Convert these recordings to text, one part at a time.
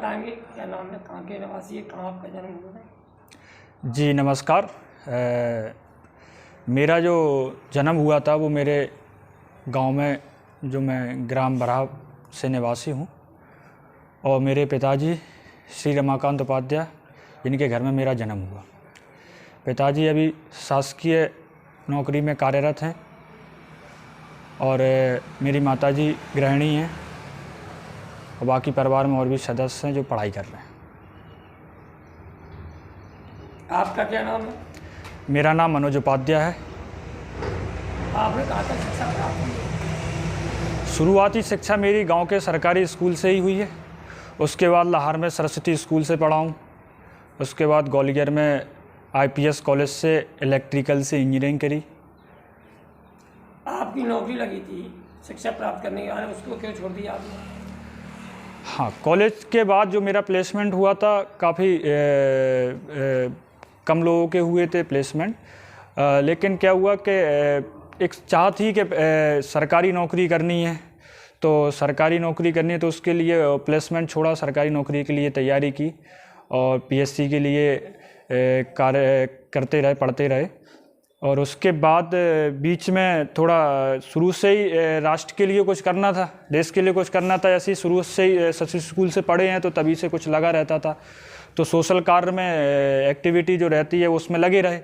बताएंगे क्या नाम है, कहाँ के निवासी है, कहाँ आपका जन्म हुआ है? जी नमस्कार। मेरा जो जन्म हुआ था वो मेरे गांव में, जो मैं ग्राम बराव से निवासी हूं, और मेरे पिताजी श्री रमाकांत उपाध्याय, जिनके घर में मेरा जन्म हुआ। पिताजी अभी शासकीय नौकरी में कार्यरत हैं और मेरी माताजी गृहिणी हैं, और बाकी परिवार में और भी सदस्य हैं जो पढ़ाई कर रहे हैं। आपका क्या नाम है? मेरा नाम मनोज उपाध्याय है। आपने कहाँ तक शिक्षा प्राप्त की? शुरुआती शिक्षा मेरी गांव के सरकारी स्कूल से ही हुई है। उसके बाद लाहौर में सरस्वती स्कूल से पढ़ा हूँ। उसके बाद ग्वालियर में IPS कॉलेज से इलेक्ट्रिकल से इंजीनियरिंग करी। आपकी नौकरी लगी थी शिक्षा प्राप्त करने के बाद, उसको क्यों छोड़ दिया आपने? हाँ, कॉलेज के बाद जो मेरा प्लेसमेंट हुआ था, काफ़ी कम लोगों के हुए थे प्लेसमेंट, लेकिन क्या हुआ कि एक चाह थी कि सरकारी नौकरी करनी है, तो सरकारी नौकरी करनी है तो उसके लिए प्लेसमेंट छोड़ा, सरकारी नौकरी के लिए तैयारी की और PSC के लिए कार्य करते रहे, पढ़ते रहे। और उसके बाद बीच में थोड़ा शुरू से ही राष्ट्र के लिए कुछ करना था, देश के लिए कुछ करना था। ऐसे ही शुरू से ही सरस्वती स्कूल से पढ़े हैं तो तभी से कुछ लगा रहता था, तो सोशल कार्य में एक्टिविटी जो रहती है उसमें लगे रहे,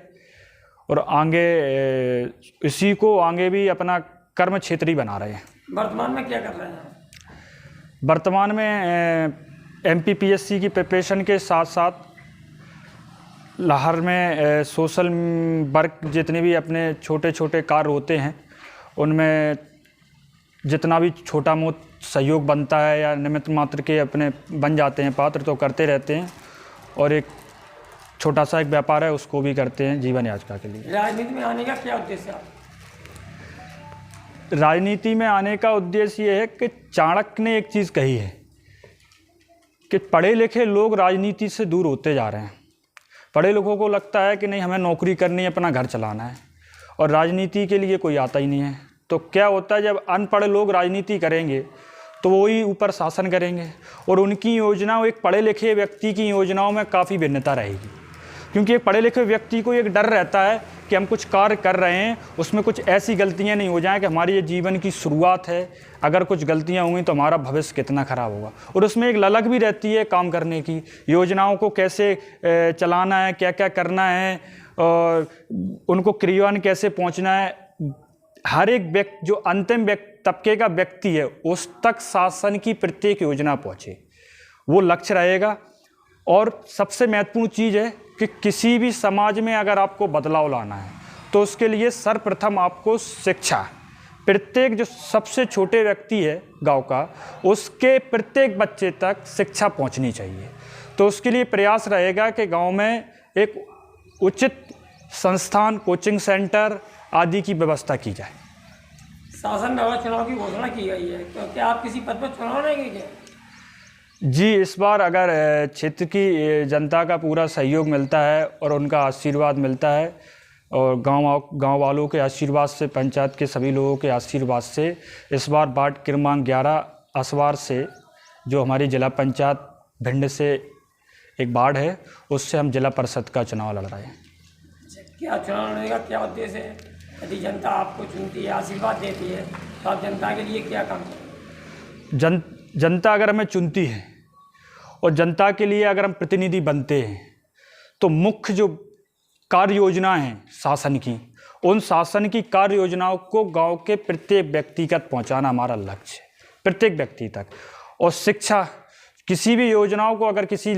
और आगे इसी को आगे भी अपना कर्म क्षेत्र ही बना रहे हैं। वर्तमान में क्या कर रहे हैं? वर्तमान में MPPSC की प्रिपरेशन के साथ साथ लाहौर में सोशल वर्क, जितने भी अपने छोटे छोटे कार्य होते हैं उनमें जितना भी छोटा मोटा सहयोग बनता है या निमित्त मात्र के अपने बन जाते हैं पात्र, तो करते रहते हैं। और एक छोटा सा एक व्यापार है उसको भी करते हैं जीवन याचिका के लिए। राजनीति में आने का क्या उद्देश्य है? राजनीति में आने का उद्देश्य ये है कि चाणक्य ने एक चीज़ कही है कि पढ़े लिखे लोग राजनीति से दूर होते जा रहे हैं। पढ़े लोगों को लगता है कि नहीं, हमें नौकरी करनी है, अपना घर चलाना है, और राजनीति के लिए कोई आता ही नहीं है। तो क्या होता है, जब अनपढ़ लोग राजनीति करेंगे तो वो ही ऊपर शासन करेंगे, और उनकी योजना एक पढ़े लिखे व्यक्ति की योजनाओं में काफ़ी भिन्नता रहेगी। क्योंकि एक पढ़े लिखे व्यक्ति को एक डर रहता है कि हम कुछ कार्य कर रहे हैं, उसमें कुछ ऐसी गलतियां नहीं हो जाएं कि हमारी ये जीवन की शुरुआत है, अगर कुछ गलतियां होंगी तो हमारा भविष्य कितना खराब होगा। और उसमें एक ललक भी रहती है काम करने की, योजनाओं को कैसे चलाना है, क्या क्या करना है, और उनको क्रियान्वयन कैसे पहुँचना है। हर एक व्यक्ति, जो अंतिम तबके का व्यक्ति है, उस तक शासन की प्रत्येक योजना पहुँचे, वो लक्ष्य रहेगा। और सबसे महत्वपूर्ण चीज़ है कि किसी भी समाज में अगर आपको बदलाव लाना है तो उसके लिए सर्वप्रथम आपको शिक्षा, प्रत्येक जो सबसे छोटे व्यक्ति है गांव का, उसके प्रत्येक बच्चे तक शिक्षा पहुंचनी चाहिए। तो उसके लिए प्रयास रहेगा कि गांव में एक उचित संस्थान, कोचिंग सेंटर आदि की व्यवस्था की जाए। शासन द्वारा चुनाव की घोषणा की गई है, तो क्या आप किसी पद पर चुनाव लड़ेंगे क्या? जी, इस बार अगर क्षेत्र की जनता का पूरा सहयोग मिलता है और उनका आशीर्वाद मिलता है, और गांव वालों के आशीर्वाद से, पंचायत के सभी लोगों के आशीर्वाद से, इस बार वार्ड क्रमांक 11 असवार से, जो हमारी जिला पंचायत भिंड से एक वार्ड है, उससे हम जिला परिषद का चुनाव लड़ रहे हैं। क्या चुनाव लड़ने का क्या उद्देश्य है? यदि जनता आपको चुनती है, आशीर्वाद देती है, तो आप जनता के लिए क्या काम करें? जनता अगर हमें चुनती है और जनता के लिए अगर हम प्रतिनिधि बनते हैं, तो मुख्य जो कार्य योजना है शासन की, उन शासन की कार्य योजनाओं को गांव के प्रत्येक व्यक्ति तक पहुंचाना हमारा लक्ष्य है, प्रत्येक व्यक्ति तक। और शिक्षा, किसी भी योजनाओं को अगर किसी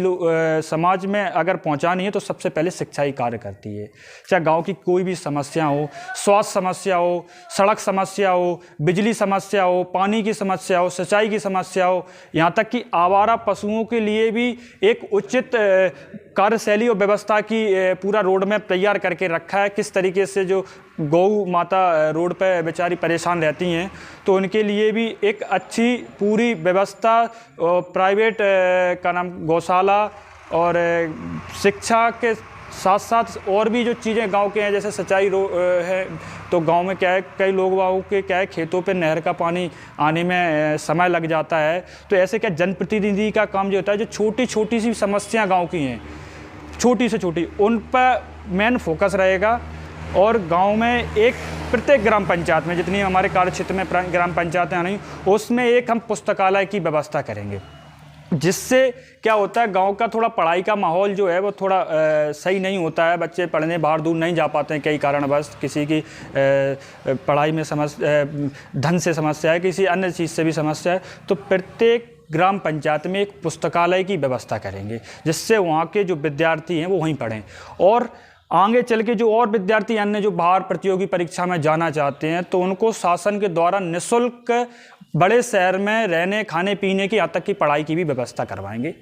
समाज में अगर पहुंचानी है तो सबसे पहले शिक्षा ही कार्य करती है। चाहे गांव की कोई भी समस्या हो, स्वास्थ्य समस्या हो, सड़क समस्या हो, बिजली समस्या हो, पानी की समस्या हो, सिंचाई की समस्या हो, यहाँ तक कि आवारा पशुओं के लिए भी एक उचित कार्यशैली और व्यवस्था की पूरा रोड मैप तैयार करके रखा है। किस तरीके से जो गौ माता रोड पे बेचारी परेशान रहती हैं, तो उनके लिए भी एक अच्छी पूरी व्यवस्था, प्राइवेट का नाम गौशाला और शिक्षा के साथ साथ और भी जो चीज़ें गांव के हैं, जैसे सिंचाई है, तो गांव में क्या है, कई लोग वालों के क्या है, खेतों पे नहर का पानी आने में समय लग जाता है। तो ऐसे क्या जनप्रतिनिधि का काम जो होता है, जो छोटी छोटी सी समस्याएं गांव की हैं, छोटी से छोटी, उन पर मेन फोकस रहेगा। और गांव में एक प्रत्येक ग्राम पंचायत में, जितनी हमारे कार्य क्षेत्र में ग्राम पंचायतें आ रही, उसमें एक हम पुस्तकालय की व्यवस्था करेंगे, जिससे क्या होता है, गांव का थोड़ा पढ़ाई का माहौल जो है वो थोड़ा सही नहीं होता है। बच्चे पढ़ने बाहर दूर नहीं जा पाते हैं कई कारणवश, किसी की पढ़ाई में धन से समस्या है, किसी अन्य चीज़ से भी समस्या है। तो प्रत्येक ग्राम पंचायत में एक पुस्तकालय की व्यवस्था करेंगे, जिससे वहाँ के जो विद्यार्थी हैं वो वहीं पढ़ें। और आगे चल के जो और विद्यार्थी अन्य जो बाहर प्रतियोगी परीक्षा में जाना चाहते हैं, तो उनको शासन के द्वारा निःशुल्क बड़े शहर में रहने, खाने पीने की, यहाँ तक की पढ़ाई की भी व्यवस्था करवाएंगे।